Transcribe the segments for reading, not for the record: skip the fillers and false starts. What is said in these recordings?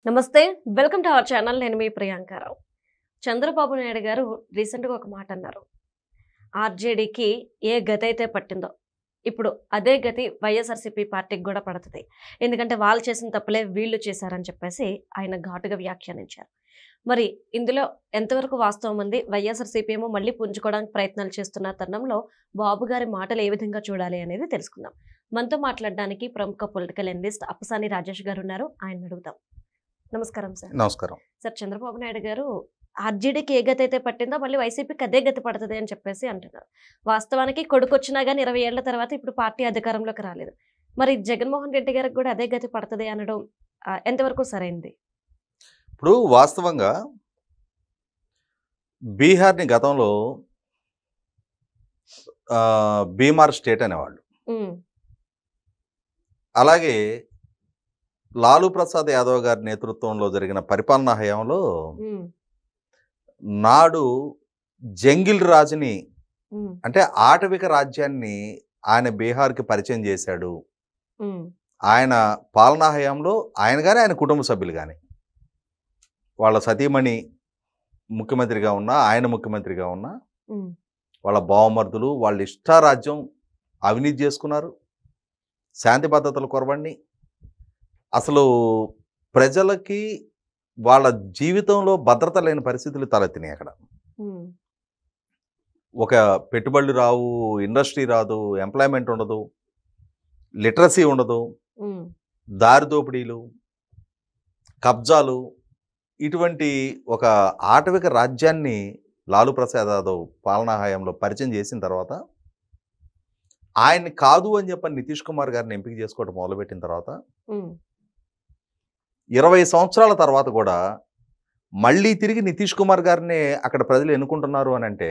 నమస్తే. Welcome to our channel. నేను మీ ప్రియాంకారావు. చంద్రబాబు నాయుడు గారు రీసెంట్‌గా ఒక మాట అన్నారు. ఆర్‌జేడీకి ఏ గతైతే పట్టిందో, ఇప్పుడు అదే గతి వైఎస్ఆర్‌సీపీ పార్టీకి గూడా పడతది. ఎందుకంటే వాళ్ళు చేసిన తప్పులే వీళ్ళు చేశారని చెప్పేసి ఆయన ఘాటుగా వ్యాఖ్యానించారు. మరి ఇందులో ఎంతవరకు వాస్తవం ఉంది? వైఎస్ఆర్‌సీపీ ఏమో మళ్ళీ పుంజుకోవడానికి ప్రయత్నాలు చేస్తున్న తరుణంలో బాబు గారి మాటలు ఏ విధంగా చూడాలి అనేది తెలుసుకుందాం. మనతో మాట్లాడడానికి ప్రముఖ పొలిటికల్ అనలిస్ట్ అప్పసాని రాజేష్ గారు ఉన్నారు. ఆయన్ని అడుగుదాం. నమస్కారం సార్. నమస్కారం. సార్, చంద్రబాబు నాయుడు గారు ఆర్‌జేడీకి ఏ గతి అయితే పట్టిందో మళ్ళీ వైసీపీకి అదే గతి పడతది అని చెప్పేసి అంటున్నారు. వాస్తవానికి కొడుకొచ్చినా గానీ 20 ఏళ్ల తర్వాత ఇప్పుడు పార్టీ అధికారంలోకి రాలేదు. మరి జగన్మోహన్ రెడ్డి గారికి కూడా అదే గతి పడతది అనడం ఎంతవరకు సరైంది? ఇప్పుడు వాస్తవంగా బీహార్‌ని గతంలో బీమార్ స్టేట్ అనేవాళ్ళు. హ్మ్. అలాగే లాలూ ప్రసాద్ యాదవ్ గారి నేతృత్వంలో జరిగిన పరిపాలనా హయాంలో హ్మ్. నాడు జంగిల్ రాజుని హ్మ్. అంటే ఆటవిక రాజ్యాన్ని ఆయన బీహార్‌కి పరిచయం చేశాడు. హ్మ్. ఆయన పాలనా హయాంలో ఆయన గాని, ఆయన కుటుంబ సభ్యులు గాని, వాళ్ళ సతీమణి ముఖ్యమంత్రిగా ఉన్నా, ఆయన ముఖ్యమంత్రిగా ఉన్నా, హ్మ్. వాళ్ళ బావమరుదులు వాళ్ళ ఇష్టారాజ్యం అవినీతి చేసుకున్నారు. శాంతి భద్రతల కొరవడిని అసలు ప్రజలకి వాళ్ళ జీవితంలో భద్రత లేని పరిస్థితులు తలెత్తినాయి అక్కడ. హ్మ్. ఒక పెట్టుబడులు రావు, ఇండస్ట్రీ రాదు, ఎంప్లాయ్మెంట్ ఉండదు, లిటరసీ ఉండదు, హ్మ్. దారి దోపిడీలు, కబ్జాలు, ఇటువంటి ఒక ఆటవిక రాజ్యాన్ని లాలూ ప్రసాద్ యాదవ్ పాలనా హయాంలో పరిచయం చేసిన తర్వాత ఆయన్ని కాదు అని చెప్పని నితీష్ కుమార్ గారిని ఎంపిక చేసుకోవడం మొదలుపెట్టిన తర్వాత హ్మ్. 20 సంవత్సరాల తర్వాత కూడా మళ్ళీ తిరిగి నితీష్ కుమార్ గారిని అక్కడ ప్రజలు ఎన్నుకుంటున్నారు అని అంటే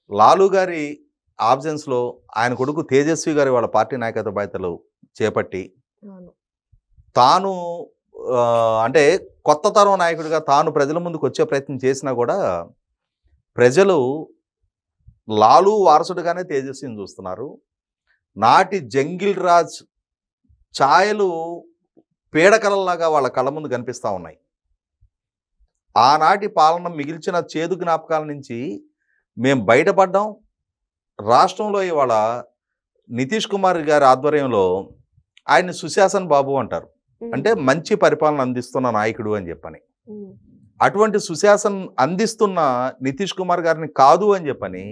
లాలూ గారి ఆబ్సెన్స్లో ఆయన కొడుకు తేజస్వి గారి వాళ్ళ పార్టీ నాయకత్వ బాధ్యతలు చేపట్టి అవును. తాను అంటే కొత్త తరం నాయకుడిగా తాను ప్రజల ముందుకు వచ్చే ప్రయత్నం చేసినా కూడా ప్రజలు లాలూ వారసుడిగానే తేజస్విని చూస్తున్నారు. నాటి జంగిల్ రాజ్ ఛాయలు పీడకలలాగా వాళ్ళ కళ్ళ ముందు కనిపిస్తూ ఉన్నాయి. ఆనాటి పాలన మిగిల్చిన చేదు జ్ఞాపకాల నుంచి మేము బయటపడ్డాం. రాష్ట్రంలో ఇవాళ నితీష్ కుమార్ గారి ఆధ్వర్యంలో ఆయన్ని సుశాసన్ బాబు అంటారు. అంటే మంచి పరిపాలన అందిస్తున్న నాయకుడు అని చెప్పని. హ్మ్. అటువంటి సుశాసన్ అందిస్తున్న నితీష్ కుమార్ గారిని కాదు అని చెప్పని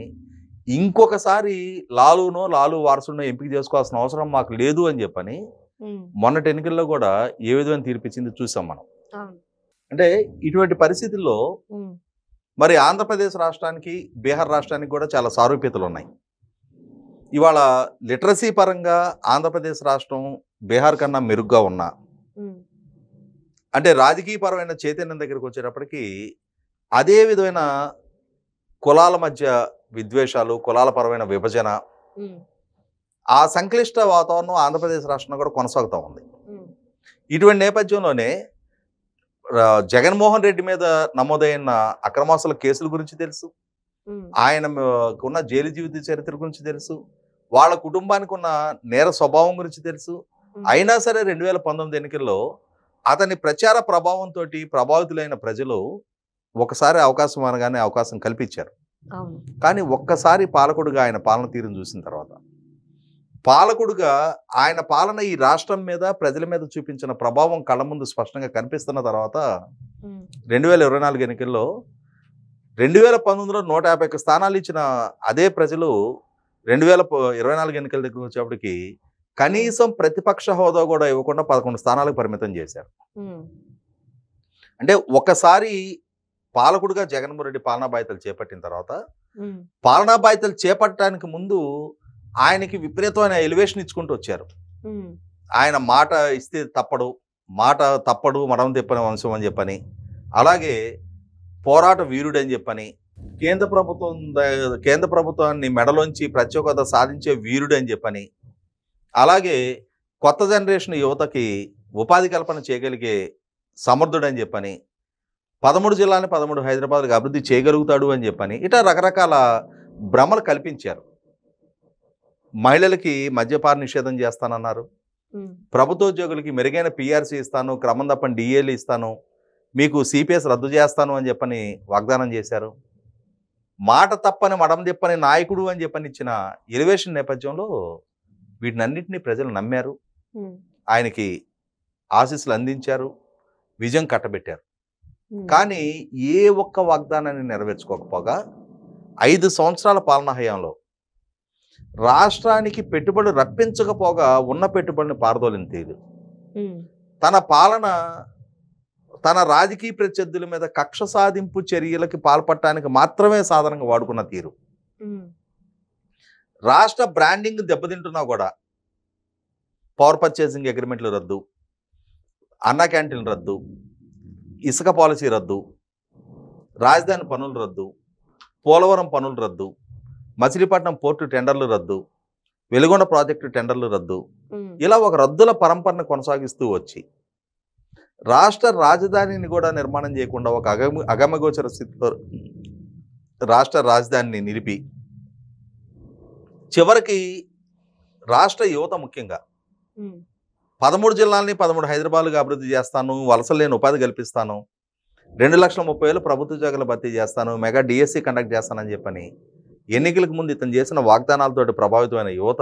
ఇంకొకసారి లాలూ వారసుడిని ఎంపిక చేసుకోవాల్సిన అవసరం మాకు లేదు అని చెప్పని హ్మ్. మొన్నటి ఎన్నికల్లో కూడా ఏ విధమైన తీర్పిచ్చింది చూసాం మనం. అవును. అంటే ఇటువంటి పరిస్థితుల్లో హ్మ్. మరి ఆంధ్రప్రదేశ్ రాష్ట్రానికి, బీహార్ రాష్ట్రానికి కూడా చాలా సారూప్యతలు ఉన్నాయి. ఇవాళ లిటరసీ పరంగా ఆంధ్రప్రదేశ్ రాష్ట్రం బీహార్ కన్నా మెరుగ్గా ఉన్నా, హ్మ్. అంటే రాజకీయపరమైన చైతన్యం దగ్గరికి వచ్చేటప్పటికి అదే విధమైన కులాల మధ్య విద్వేషాలు, కులాల పరమైన విభజన, హ్మ్. ఆ సంక్లిష్ట వాతావరణం ఆంధ్రప్రదేశ్ రాష్ట్రంలో కూడా కొనసాగుతూ ఉంది. హ్మ్. ఇటువంటి నేపథ్యంలోనే జగన్మోహన్ రెడ్డి మీద నమోదైన అక్రమాస్తుల కేసుల గురించి తెలుసు, హ్మ్. ఆయనకున్న జైలు జీవిత చరిత్ర గురించి తెలుసు, వాళ్ళ కుటుంబానికి ఉన్న నేర స్వభావం గురించి తెలుసు. అయినా సరే 2019 ఎన్నికల్లో అతని ప్రచార ప్రభావంతో ప్రభావితులైన ప్రజలు ఒకసారి అవకాశం అనగానే అవకాశం కల్పించారు. అవును. కానీ ఒక్కసారి పాలకుడుగా ఆయన పాలన తీరును చూసిన తర్వాత, పాలకుడుగా ఆయన పాలన ఈ రాష్ట్రం మీద, ప్రజల మీద చూపించిన ప్రభావం కళ్ళ ముందు స్పష్టంగా కనిపిస్తున్న తర్వాత హ్మ్. 2024 ఎన్నికల్లో 2019లో 151 స్థానాలు ఇచ్చిన అదే ప్రజలు 2024 ఎన్నికల దగ్గర వచ్చేప్పటికి కనీసం ప్రతిపక్ష హోదా కూడా ఇవ్వకుండా 11 స్థానాలకు పరిమితం చేశారు. హ్మ్. అంటే ఒకసారి పాలకుడుగా జగన్మోహన్ రెడ్డి పాలనా బాధ్యతలు చేపట్టిన తర్వాత, హ్మ్. పాలనా బాధ్యతలు చేపట్టడానికి ముందు ఆయనకి విపరీతమైన ఎలివేషన్ ఇచ్చుకుంటూ వచ్చారు. హ్మ్. ఆయన మాట ఇస్తే తప్పడు మడం తిప్పని వంశం అని చెప్పని, అలాగే పోరాట వీరుడు అని చెప్పని, కేంద్ర ప్రభుత్వాన్ని మెడలోంచి ప్రత్యేక హోదా సాధించే వీరుడు అని చెప్పని, అలాగే కొత్త జనరేషన్ యువతకి ఉపాధి కల్పన చేయగలిగే సమర్థుడని చెప్పని, 13 జిల్లాని 13 హైదరాబాద్కి అభివృద్ధి చేయగలుగుతాడు అని చెప్పని, ఇట్లా రకరకాల భ్రమలు కల్పించారు. మహిళలకి మద్యపాన నిషేధం చేస్తానన్నారు. ప్రభుత్వోద్యోగులకి మెరుగైన పిఆర్సీ ఇస్తాను, క్రమం తప్పని డిఏలు ఇస్తాను, మీకు సిపిఎస్ రద్దు చేస్తాను అని చెప్పని వాగ్దానం చేశారు. మాట తప్పని మడం తిప్పని నాయకుడు అని చెప్పని ఇచ్చిన ఎలివేషన్ నేపథ్యంలో వీటినన్నింటినీ ప్రజలు నమ్మారు, ఆయనకి ఆశీస్సులు అందించారు, విజయం కట్టబెట్టారు. కానీ ఏ ఒక్క వాగ్దానాన్ని నెరవేర్చుకోకపోగా 5 సంవత్సరాల పాలనా హయాంలో రాష్ట్రానికి పెట్టుబడులు రప్పించకపోగా ఉన్న పెట్టుబడిని పారదోలిన తీరు, తన పాలన తన రాజకీయ ప్రత్యర్థుల మీద కక్ష సాధింపు చర్యలకి పాల్పడటానికి మాత్రమే సాధనంగా వాడుకున్న తీరు, రాష్ట్ర బ్రాండింగ్ దెబ్బతింటున్నా కూడా పవర్ పర్చేసింగ్ అగ్రిమెంట్లు రద్దు, అన్నా క్యాంటీన్ రద్దు, ఇసుక పాలసీ రద్దు, రాజధాని పనులు రద్దు, పోలవరం పనులు రద్దు, మచిలీపట్నం పోర్టు టెండర్లు రద్దు, వెలుగొండ ప్రాజెక్టు టెండర్లు రద్దు, ఇలా ఒక రద్దుల పరంపరను కొనసాగిస్తూ వచ్చి రాష్ట్ర రాజధానిని కూడా నిర్మాణం చేయకుండా ఒక అగమగోచర స్థితిలో రాష్ట్ర రాజధానిని నిలిపి చివరికి రాష్ట్ర యువత ముఖ్యంగా 13 జిల్లాలని 13 హైదరాబాద్గా అభివృద్ధి చేస్తాను, వలసలు లేని ఉపాధి కల్పిస్తాను, 2,30,000 ప్రభుత్వ ఉద్యోగాలు భర్తీ చేస్తాను, మెగా డిఎస్సి కండక్ట్ చేస్తానని చెప్పని ఎన్నికలకు ముందు ఇతను చేసిన వాగ్దానాలతోటి ప్రభావితమైన యువత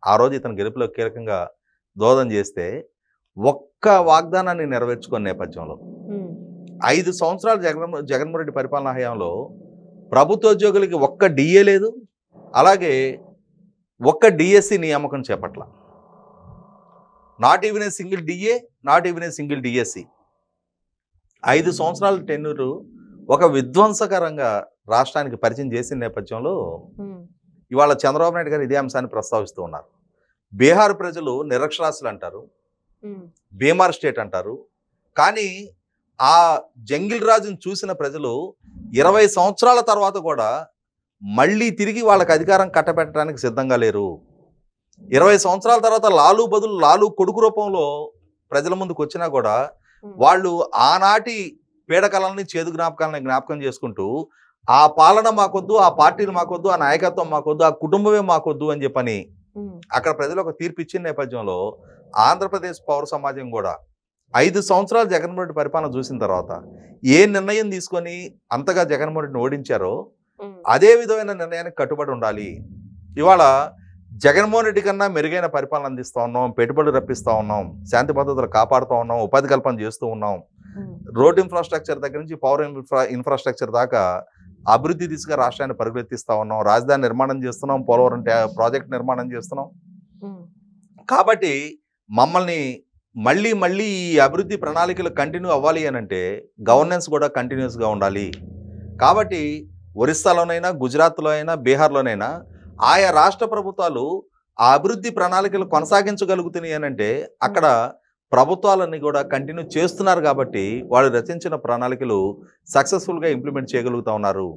ఆ రోజు ఇతను గెలుపులో కీలకంగా దోహదం చేస్తే ఒక్క వాగ్దానాన్ని నెరవేర్చుకునే నేపథ్యంలో 5 సంవత్సరాలు జగన్మోహన్ రెడ్డి పరిపాలనా హయాంలో ప్రభుత్వోద్యోగులకి ఒక్క డిఏ లేదు, అలాగే ఒక్క డిఎస్సి నియామకం చేపట్ల. Not even a single DA, not even a single DSC. 5 సంవత్సరాల టెన్యూరు ఒక విధ్వంసకరంగా రాష్ట్రానికి పరిచయం చేసిన నేపథ్యంలో ఇవాళ చంద్రబాబు నాయుడు గారు ఇదే అంశాన్ని ప్రస్తావిస్తూ ఉన్నారు. బీహార్ ప్రజలు నిరక్షరాస్యులు అంటారు, బీమార్ స్టేట్ అంటారు, కానీ ఆ జంగిల్ రాజును చూసిన ప్రజలు 20 సంవత్సరాల తర్వాత కూడా మళ్ళీ తిరిగి వాళ్ళకి అధికారం కట్టబెట్టడానికి సిద్ధంగా లేరు. 20 సంవత్సరాల తర్వాత లాలు బదులు లాలు కొడుకు రూపంలో ప్రజల ముందుకు వచ్చినా కూడా వాళ్ళు ఆనాటి పీడకలల్ని చేదు జ్ఞాపకాలని జ్ఞాపకం చేసుకుంటూ ఆ పాలన మాకొద్దు, ఆ పార్టీలు మాకొద్దు, ఆ నాయకత్వం మాకొద్దు, ఆ కుటుంబమే మాకొద్దు అని చెప్పని అక్కడ ప్రజలు ఒక తీర్పు ఇచ్చిన నేపథ్యంలో ఆంధ్రప్రదేశ్ పౌర సమాజం కూడా 5 సంవత్సరాలు జగన్మోహన్ రెడ్డి పరిపాలన చూసిన తర్వాత ఏ నిర్ణయం తీసుకొని అంతగా జగన్మోహన్ రెడ్డిని ఓడించారో అదే విధమైన నిర్ణయానికి కట్టుబడి ఉండాలి. ఇవాళ జగన్మోహన్ రెడ్డి కన్నా మెరుగైన పరిపాలన అందిస్తూ ఉన్నాం, పెట్టుబడులు రప్పిస్తూ ఉన్నాం, శాంతి భద్రతలు కాపాడుతూ ఉన్నాం, ఉపాధి కల్పన చేస్తూ ఉన్నాం, రోడ్ ఇన్ఫ్రాస్ట్రక్చర్ దగ్గర నుంచి పవర్ ఇన్ఫ్రాస్ట్రక్చర్ దాకా అభివృద్ధి దిశగా రాష్ట్రాన్ని పరుగులెత్తిస్తూ ఉన్నాం, రాజధాని నిర్మాణం చేస్తున్నాం, పోలవరం ప్రాజెక్ట్ నిర్మాణం చేస్తున్నాం. కాబట్టి మమ్మల్ని మళ్ళీ ఈ అభివృద్ధి ప్రణాళికలు కంటిన్యూ అవ్వాలి అని అంటే గవర్నెన్స్ కూడా కంటిన్యూస్గా ఉండాలి. కాబట్టి ఒరిస్సాలోనైనా, గుజరాత్లో అయినా, బీహార్లోనైనా ఆయా రాష్ట్ర ప్రభుత్వాలు ఆ అభివృద్ధి ప్రణాళికలు కొనసాగించగలుగుతున్నాయి అని అంటే అక్కడ ప్రభుత్వాలన్నీ కూడా కంటిన్యూ చేస్తున్నారు కాబట్టి వాళ్ళు రచించిన ప్రణాళికలు సక్సెస్ఫుల్గా ఇంప్లిమెంట్ చేయగలుగుతూ ఉన్నారు.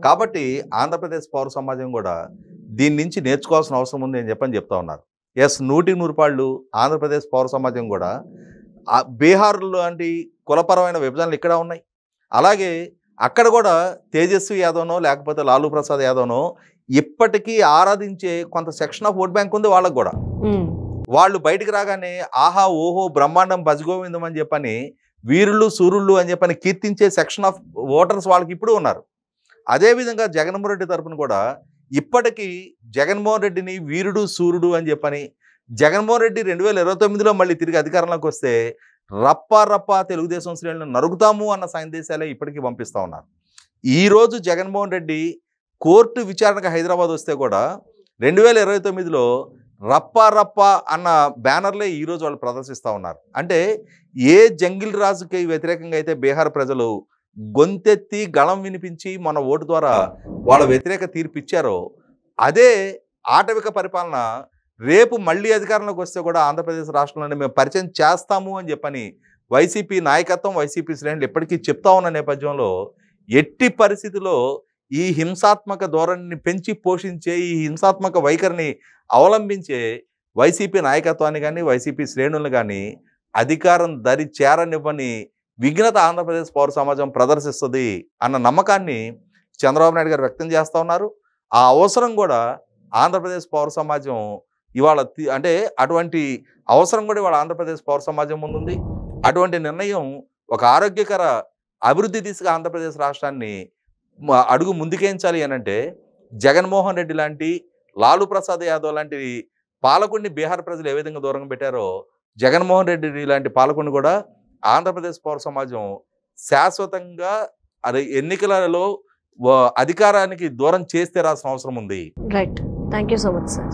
కాబట్టి ఆంధ్రప్రదేశ్ పౌర సమాజం కూడా దీని నుంచి నేర్చుకోవాల్సిన అవసరం ఉంది అని చెప్తా ఉన్నారు. ఎస్, 100% ఆంధ్రప్రదేశ్ పౌర సమాజం కూడా బీహార్ లాంటి కులపరమైన విభజనలు ఇక్కడ ఉన్నాయి. అలాగే అక్కడ కూడా తేజస్వి యాదవ్నో లేకపోతే లాలూ ప్రసాద్ యాదవ్నో ఇప్పటికీ ఆరాధించే కొంత సెక్షన్ ఆఫ్ ఓట్ బ్యాంక్ ఉంది వాళ్ళకు కూడా. వాళ్ళు బయటికి రాగానే ఆహా ఓహో బ్రహ్మాండం భజగోవిందం అని చెప్పని వీరుళ్ళు సూరుళ్ళు అని చెప్పని కీర్తించే సెక్షన్ ఆఫ్ ఓటర్స్ వాళ్ళకి ఇప్పుడు ఉన్నారు. అదేవిధంగా జగన్మోహన్ రెడ్డి తరఫున కూడా ఇప్పటికీ జగన్మోహన్ రెడ్డిని వీరుడు సూర్యుడు అని చెప్పని జగన్మోహన్ రెడ్డి 2029లో మళ్ళీ తిరిగి అధికారంలోకి వస్తే రప్పా తెలుగుదేశం శ్రేణులను నరుగుతాము అన్న సందేశాలే ఇప్పటికీ పంపిస్తూ ఉన్నారు. ఈరోజు జగన్మోహన్ రెడ్డి కోర్టు విచారణకు హైదరాబాద్ వస్తే కూడా 2029లో రప్పా అన్న బ్యానర్లే ఈరోజు వాళ్ళు ప్రదర్శిస్తూ ఉన్నారు. అంటే ఏ జంగిల్ రాజుకి వ్యతిరేకంగా అయితే బీహార్ ప్రజలు గొంతెత్తి గళం వినిపించి మన ఓటు ద్వారా వాళ్ళ వ్యతిరేక తీర్పు ఇచ్చారో అదే ఆటవిక పరిపాలన రేపు మళ్ళీ అధికారంలోకి వస్తే కూడా ఆంధ్రప్రదేశ్ రాష్ట్రంలోనే మేము పరిచయం చేస్తాము అని చెప్పని వైసీపీ నాయకత్వం, వైసీపీ శ్రేణులు ఎప్పటికీ చెప్తా ఉన్న నేపథ్యంలో ఎట్టి పరిస్థితిలో ఈ హింసాత్మక ధోరణిని పెంచి పోషించే, ఈ హింసాత్మక వైఖరిని అవలంబించే వైసీపీ నాయకత్వాన్ని కానీ వైసీపీ శ్రేణులను కానీ అధికారం దరి చేరనివ్వని విఘ్నత ఆంధ్రప్రదేశ్ పౌర సమాజం ప్రదర్శిస్తుంది అన్న నమ్మకాన్ని చంద్రబాబు నాయుడు గారు వ్యక్తం చేస్తూ ఉన్నారు. ఆ అవసరం కూడా ఆంధ్రప్రదేశ్ పౌర సమాజం ఇవాళ అంటే అటువంటి అవసరం కూడా ఇవాళ ఆంధ్రప్రదేశ్ పౌర సమాజం ముందుంది. అటువంటి నిర్ణయం ఒక ఆరోగ్యకర అభివృద్ధి దిశగా ఆంధ్రప్రదేశ్ రాష్ట్రాన్ని అడుగు ముందుకేయించాలి అనంటే జగన్మోహన్ రెడ్డి లాంటి, లాలూ ప్రసాద్ యాదవ్ లాంటి పాలకుడిని బీహార్ ప్రజలు ఏ విధంగా దూరంగా పెట్టారో జగన్మోహన్ రెడ్డి లాంటి పాలకుడిని కూడా ఆంధ్రప్రదేశ్ పౌర సమాజం శాశ్వతంగా అది ఎన్నికలలో అధికారానికి దూరం చేస్తే రాసిన అవసరం ఉంది. Right. Thank you so much sir.